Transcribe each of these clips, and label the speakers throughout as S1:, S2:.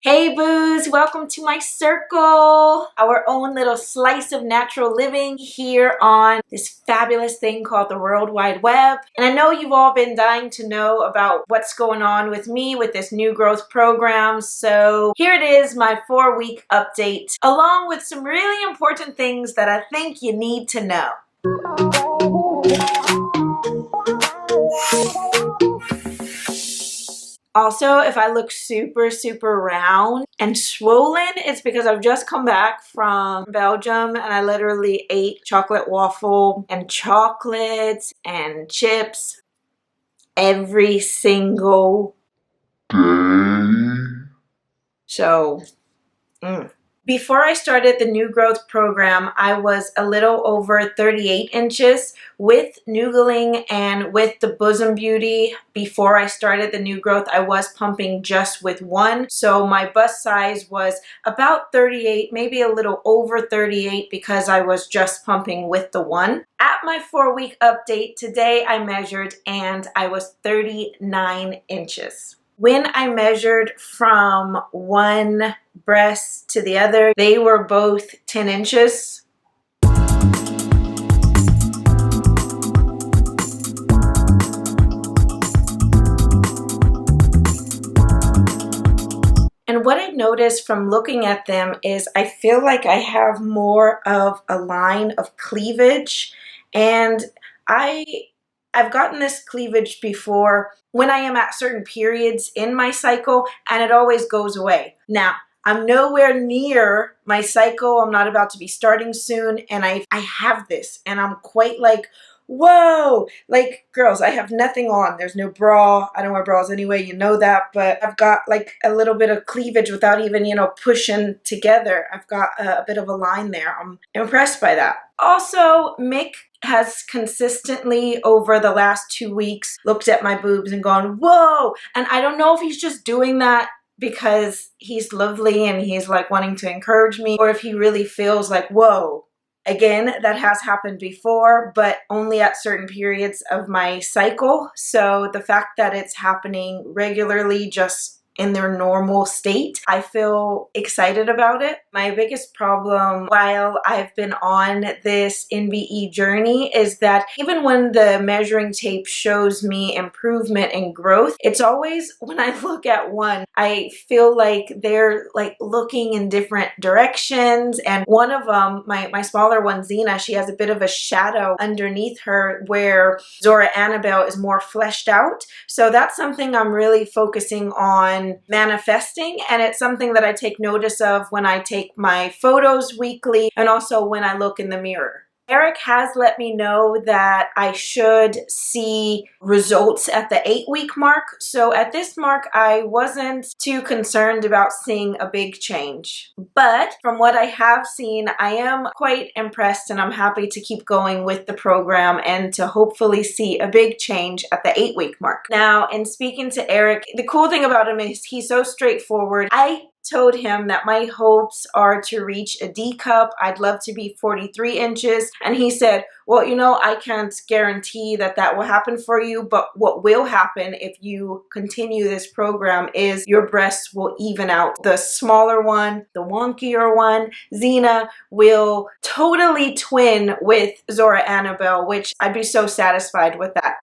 S1: Hey boos, welcome to my circle, our own little slice of natural living here on this fabulous thing called the World Wide Web. And I know you've all been dying to know about what's going on with me with this new growth program. So here it is, my 4-week update, along with some really important things that I think you need to know. Also, if I look super round and swollen, it's because I've just come back from Belgium and I literally ate chocolate waffle and chocolates and chips every single day. So, Before I started the new growth program, I was a little over 38 inches with noodling and with the Bosom Beauty. Before I started the new growth, I was pumping just with one. So my bust size was about 38, maybe a little over 38 because I was just pumping with the one. At my 4-week update today, I measured and I was 39 inches. When I measured from one breast to the other, they were both 10 inches. And what I noticed from looking at them is I feel like I have more of a line of cleavage, and I've gotten this cleavage before when I am at certain periods in my cycle, and it always goes away. Now, I'm nowhere near my cycle. I'm not about to be starting soon, and I have this, and I'm quite like, whoa, like girls, I have nothing on. There's no bra. I don't wear bras anyway, you know that, but I've got like a little bit of cleavage without even, pushing together. I've got a bit of a line there. I'm impressed by that. Also, Mick has consistently over the last 2 weeks looked at my boobs and gone, whoa, and I don't know if he's just doing that because he's lovely and he's like wanting to encourage me, or if he really feels like, whoa. Again, that has happened before, but only at certain periods of my cycle. So the fact that it's happening regularly, just in their normal state, I feel excited about it. My biggest problem while I've been on this NBE journey is that even when the measuring tape shows me improvement and growth, it's always when I look at one, I feel like they're like looking in different directions. And one of them, my smaller one, Zena, she has a bit of a shadow underneath her where Zora Annabelle is more fleshed out. So that's something I'm really focusing on manifesting, and it's something that I take notice of when I take my photos weekly and also when I look in the mirror. Eric has let me know that I should see results at the 8-week mark. So at this mark, I wasn't too concerned about seeing a big change. But from what I have seen, I am quite impressed, and I'm happy to keep going with the program and to hopefully see a big change at the 8-week mark. Now, in speaking to Eric, the cool thing about him is he's so straightforward. I told him that my hopes are to reach a D cup. I'd love to be 43 inches. And he said, well, I can't guarantee that that will happen for you, but what will happen if you continue this program is your breasts will even out. The smaller one, the wonkier one, Zena, will totally twin with Zora Annabelle, which I'd be so satisfied with that.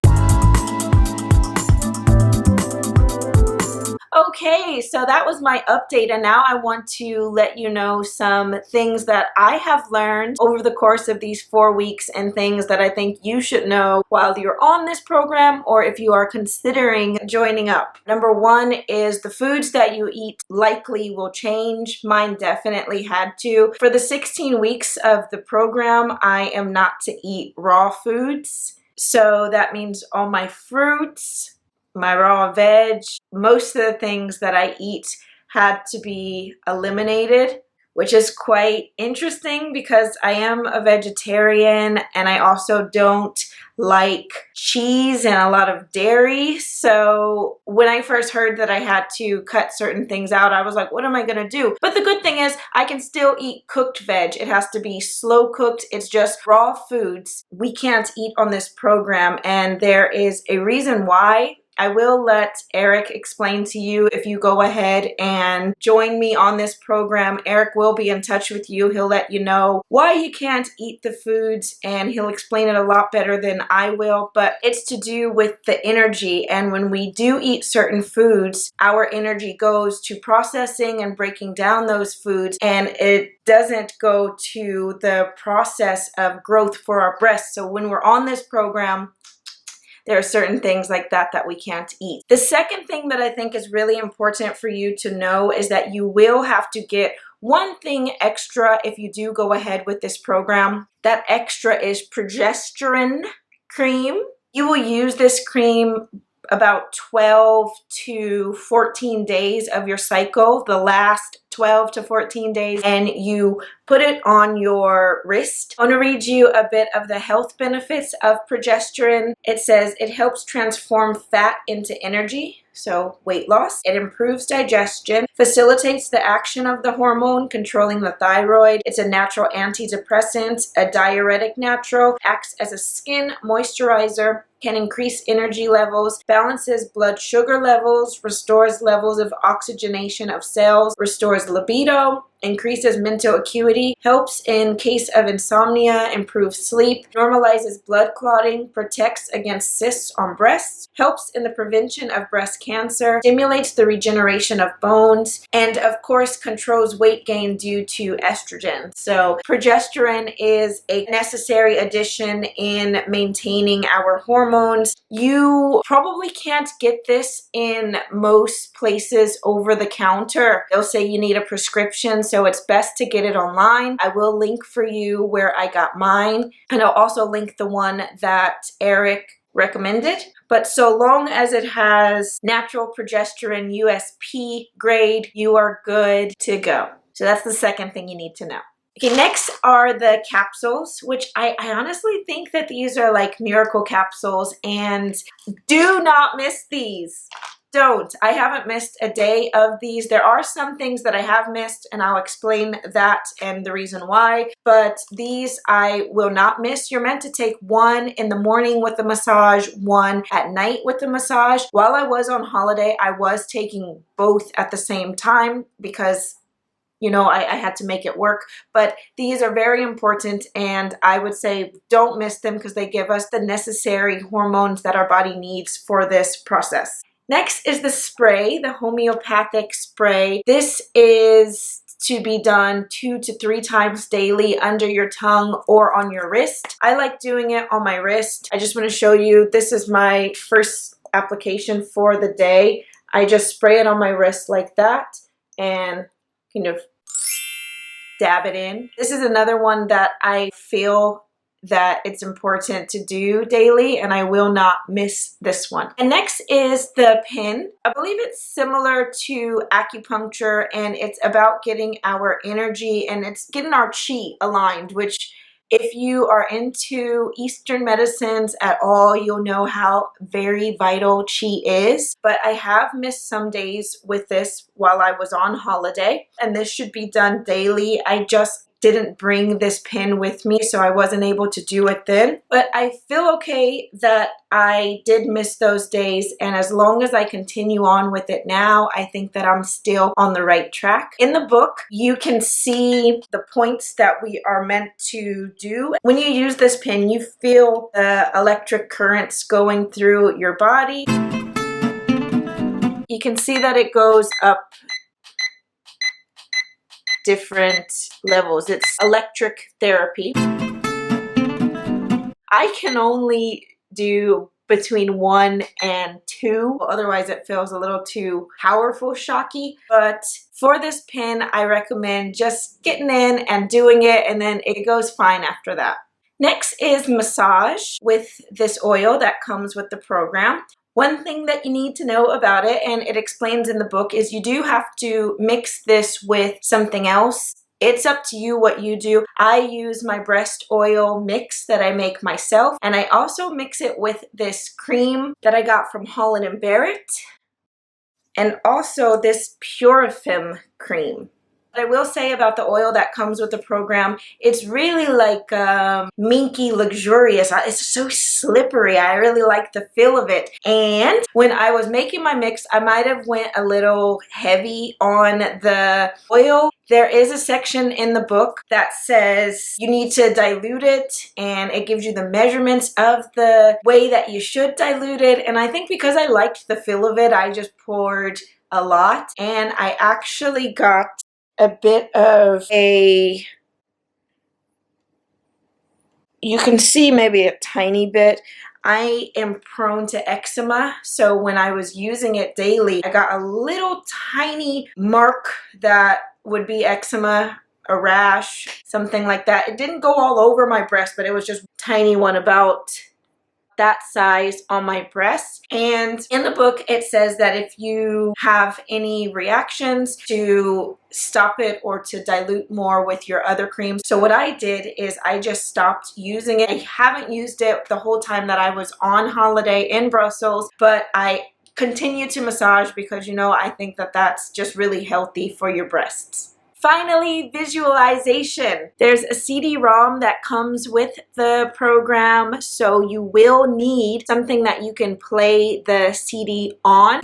S1: Okay, so that was my update, and now I want to let you know some things that I have learned over the course of these 4 weeks and things that I think you should know while you're on this program or if you are considering joining up. Number 1 is the foods that you eat likely will change. Mine definitely had to. For the 16 weeks of the program, I am not to eat raw foods. So that means all my fruits, my raw veg, most of the things that I eat had to be eliminated, which is quite interesting because I am a vegetarian and I also don't like cheese and a lot of dairy. So when I first heard that I had to cut certain things out, I was like, what am I gonna do? But the good thing is I can still eat cooked veg. It has to be slow cooked. It's just raw foods we can't eat on this program, and there is a reason why. I will let Eric explain to you if you go ahead and join me on this program. Eric will be in touch with you. He'll let you know why you can't eat the foods, and he'll explain it a lot better than I will, but it's to do with the energy. And when we do eat certain foods, our energy goes to processing and breaking down those foods, and it doesn't go to the process of growth for our breasts. So when we're on this program, there are certain things like that that we can't eat. The second thing that I think is really important for you to know is that you will have to get one thing extra if you do go ahead with this program. That extra is progesterone cream. You will use this cream about 12 to 14 days of your cycle, the last 12 to 14 days, and you put it on your wrist. I want to read you a bit of the health benefits of progesterone. It says it helps transform fat into energy, so weight loss. It improves digestion, facilitates the action of the hormone controlling the thyroid. It's a natural antidepressant, a diuretic natural, acts as a skin moisturizer, can increase energy levels, balances blood sugar levels, restores levels of oxygenation of cells, restores libido, increases mental acuity, helps in case of insomnia, improves sleep, normalizes blood clotting, protects against cysts on breasts, helps in the prevention of breast cancer, stimulates the regeneration of bones, and of course controls weight gain due to estrogen. So progesterone is a necessary addition in maintaining our hormones. You probably can't get this in most places over the counter. They'll say you need a prescription, so it's best to get it online. I will link for you where I got mine, and I'll also link the one that Eric recommended. But so long as it has natural progesterone USP grade, you are good to go. So that's the second thing you need to know. Okay, next are the capsules, which I honestly think that these are like miracle capsules, and do not miss these. Don't. I haven't missed a day of these. There are some things that I have missed, and I'll explain that and the reason why, but these I will not miss. You're meant to take one in the morning with the massage, one at night with the massage. While I was on holiday, I was taking both at the same time because you know, I had to make it work, but these are very important, and I would say don't miss them because they give us the necessary hormones that our body needs for this process. Next is the spray, the homeopathic spray. This is to be done 2 to 3 times daily under your tongue or on your wrist. I like doing it on my wrist. I just want to show you, this is my first application for the day. I just spray it on my wrist like that and kind of dab it in. This is another one that I feel that it's important to do daily, and I will not miss this one. And next is the pin. I believe it's similar to acupuncture, and it's about getting our energy and it's getting our chi aligned, which if you are into Eastern medicines at all, you'll know how very vital chi is. But I have missed some days with this while I was on holiday, and this should be done daily. I just didn't bring this pin with me, so I wasn't able to do it then. But I feel okay that I did miss those days, and as long as I continue on with it now, I think that I'm still on the right track. In the book, you can see the points that we are meant to do. When you use this pin, you feel the electric currents going through your body. You can see that it goes up different levels. It's electric therapy. I can only do between 1 and 2, otherwise it feels a little too powerful shocky. But for this pin, I recommend just getting in and doing it, and then it goes fine after that. Next is massage with this oil that comes with the program. One thing that you need to know about it, and it explains in the book, is you do have to mix this with something else. It's up to you what you do. I use my breast oil mix that I make myself, and I also mix it with this cream that I got from Holland & Barrett, and also this Purifem cream. What I will say about the oil that comes with the program, it's really like minky luxurious. It's so slippery. I really like the feel of it. And when I was making my mix, I might have went a little heavy on the oil. There is a section in the book that says you need to dilute it, and it gives you the measurements of the way that you should dilute it. And I think because I liked the feel of it, I just poured a lot, and I actually got a bit of a, you can see maybe a tiny bit. I am prone to eczema, so when I was using it daily, I got a little tiny mark that would be eczema, a rash, something like that. It didn't go all over my breast, but it was just a tiny one about that size on my breast. And in the book it says that if you have any reactions, to stop it or to dilute more with your other creams. So what I did is I just stopped using it. I haven't used it the whole time that I was on holiday in Brussels, but I continue to massage because, you know, I think that that's just really healthy for your breasts. Finally, visualization. There's a CD-ROM that comes with the program, so you will need something that you can play the CD on.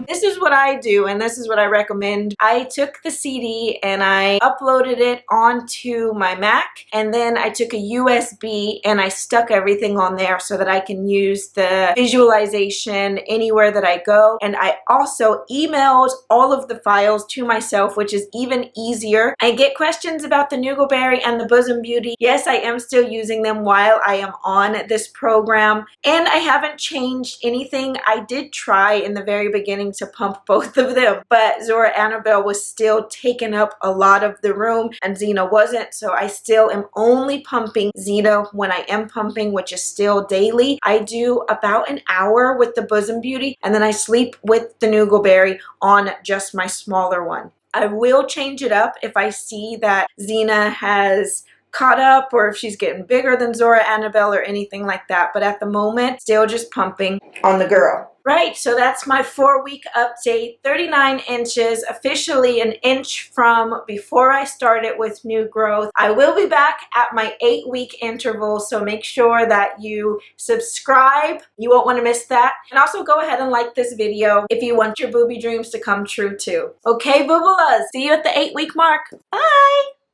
S1: This is what I do, and this is what I recommend. I took the CD and I uploaded it onto my Mac, and then I took a USB and I stuck everything on there so that I can use the visualization anywhere that I go. And I also emailed all of the files to myself, which is even easier. I get questions about the Nugoberry and the Bosom Beauty. Yes, I am still using them while I am on this program, and I haven't changed anything. I did try in the very beginning to pump both of them, but Zora Annabelle was still taking up a lot of the room and Zena wasn't, so I still am only pumping Zena when I am pumping, which is still daily. I do about an hour with the Bosom Beauty, and then I sleep with the Nugoberry on just my smaller one. I will change it up if I see that Zena has caught up or if she's getting bigger than Zora Annabelle or anything like that, but at the moment, still just pumping on the girl. Right, so that's my 4-week update. 39 inches, officially an inch from before I started with new growth. I will be back at my 8-week interval, so make sure that you subscribe. You won't want to miss that. And also go ahead and like this video if you want your booby dreams to come true too. Okay, boobalas, see you at the 8-week mark. Bye!